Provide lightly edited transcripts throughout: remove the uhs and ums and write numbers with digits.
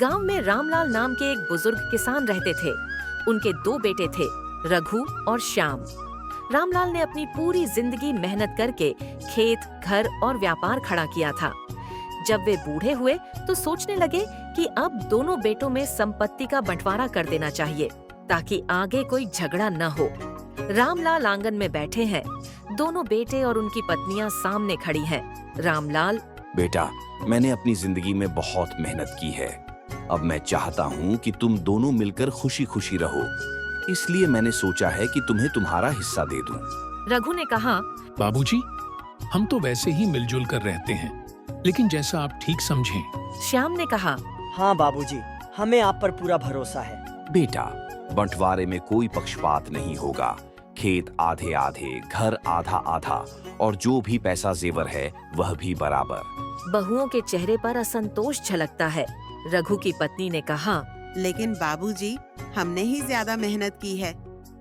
गांव में रामलाल नाम के एक बुजुर्ग किसान रहते थे। उनके दो बेटे थे, रघु और श्याम। रामलाल ने अपनी पूरी जिंदगी मेहनत करके खेत, घर और व्यापार खड़ा किया था। जब वे बूढ़े हुए तो सोचने लगे कि अब दोनों बेटों में संपत्ति का बंटवारा कर देना चाहिए ताकि आगे कोई झगड़ा न हो। रामलाल आंगन में बैठे हैं। दोनों बेटे और उनकी पत्नियां सामने खड़ी हैं। रामलाल: बेटा, मैंने अपनी जिंदगी में बहुत मेहनत की है। अब मैं चाहता हूँ कि तुम दोनों मिलकर खुशी खुशी रहो, इसलिए मैंने सोचा है कि तुम्हें तुम्हारा हिस्सा दे दूं। रघु ने कहा: बाबूजी, हम तो वैसे ही मिलजुल कर रहते हैं, लेकिन जैसा आप ठीक समझें। श्याम ने कहा: हाँ बाबूजी, हमें आप पर पूरा भरोसा है। बेटा, बंटवारे में कोई पक्षपात नहीं होगा। खेत आधे आधे, घर आधा आधा, और जो भी पैसा जेवर है वह भी बराबर। बहुओं के चेहरे पर असंतोष झलकता है। रघु की पत्नी ने कहा: लेकिन बाबूजी, हमने ही ज्यादा मेहनत की है।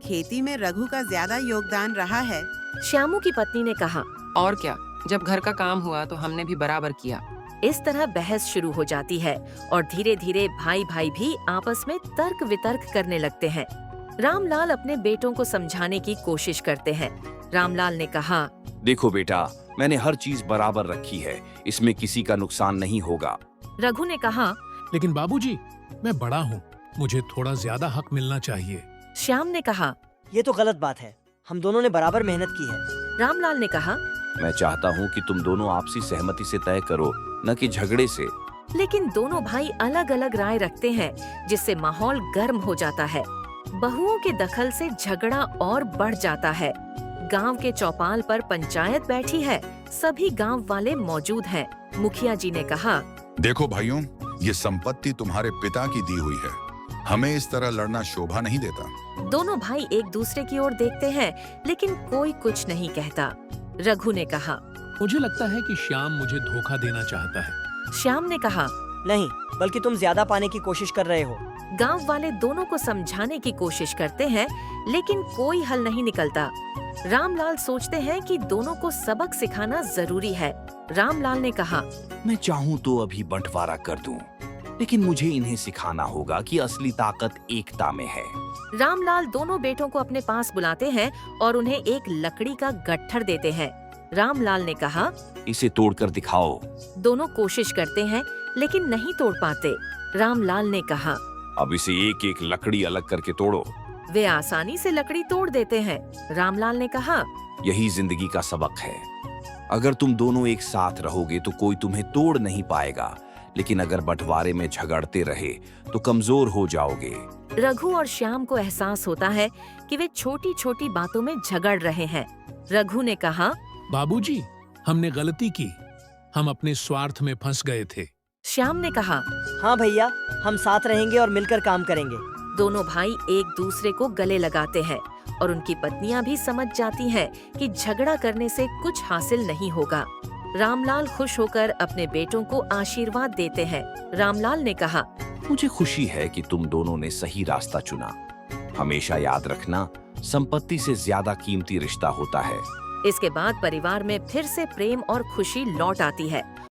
खेती में रघु का ज्यादा योगदान रहा है। श्यामू की पत्नी ने कहा: और क्या, जब घर का काम हुआ तो हमने भी बराबर किया। इस तरह बहस शुरू हो जाती है और धीरे धीरे भाई भाई भी आपस में तर्क वितर्क करने लगते हैं। रामलाल अपने बेटों को समझाने की कोशिश करते हैं। रामलाल ने कहा: देखो बेटा, मैंने हर चीज बराबर रखी है, इसमें किसी का नुकसान नहीं होगा। रघु ने कहा: लेकिन बाबूजी, मैं बड़ा हूँ, मुझे थोड़ा ज्यादा हक मिलना चाहिए। श्याम ने कहा: ये तो गलत बात है, हम दोनों ने बराबर मेहनत की है। रामलाल ने कहा: मैं चाहता हूँ कि तुम दोनों आपसी सहमति से तय करो, न कि झगड़े से। लेकिन दोनों भाई अलग अलग राय रखते हैं, जिससे माहौल गर्म हो जाता है। बहुओं के दखल से झगड़ा और बढ़ जाता है। गांव के चौपाल पर पंचायत बैठी है। सभी गांव वाले मौजूद हैं। मुखिया जी ने कहा: देखो भाइयों, ये संपत्ति तुम्हारे पिता की दी हुई है। हमें इस तरह लड़ना शोभा नहीं देता। दोनों भाई एक दूसरे की ओर देखते हैं, लेकिन कोई कुछ नहीं कहता। रघु ने कहा: मुझे लगता है कि श्याम मुझे धोखा देना चाहता है। श्याम ने कहा: नहीं, बल्कि तुम ज्यादा पाने की कोशिश कर रहे हो। गांव वाले दोनों को समझाने की कोशिश करते हैं, लेकिन कोई हल नहीं निकलता। रामलाल सोचते हैं कि दोनों को सबक सिखाना जरूरी है। रामलाल ने कहा: मैं चाहूँ तो अभी बंटवारा कर दूं, लेकिन मुझे इन्हें सिखाना होगा कि असली ताकत एकता में है। रामलाल दोनों बेटों को अपने पास बुलाते हैं और उन्हें एक लकड़ी का गट्ठर देते हैं। रामलाल ने कहा: इसे तोड़कर दिखाओ। दोनों कोशिश करते हैं, लेकिन नहीं तोड़ पाते। रामलाल ने कहा: अब इसे एक एक लकड़ी अलग करके तोड़ो। वे आसानी से लकड़ी तोड़ देते हैं। रामलाल ने कहा: यही जिंदगी का सबक है। अगर तुम दोनों एक साथ रहोगे तो कोई तुम्हें तोड़ नहीं पाएगा, लेकिन अगर बंटवारे में झगड़ते रहे तो कमजोर हो जाओगे। रघु और श्याम को एहसास होता है कि वे छोटी छोटी बातों में झगड़ रहे हैं। रघु ने कहा: बाबूजी, हमने गलती की, हम अपने स्वार्थ में फंस गए थे। श्याम ने कहा: हाँ भैया, हम साथ रहेंगे और मिलकर काम करेंगे। दोनों भाई एक दूसरे को गले लगाते हैं और उनकी पत्नियां भी समझ जाती हैं कि झगड़ा करने से कुछ हासिल नहीं होगा। रामलाल खुश होकर अपने बेटों को आशीर्वाद देते हैं। रामलाल ने कहा: मुझे खुशी है कि तुम दोनों ने सही रास्ता चुना। हमेशा याद रखना, संपत्ति से ज्यादा कीमती रिश्ता होता है। इसके बाद परिवार में फिर से प्रेम और खुशी लौट आती है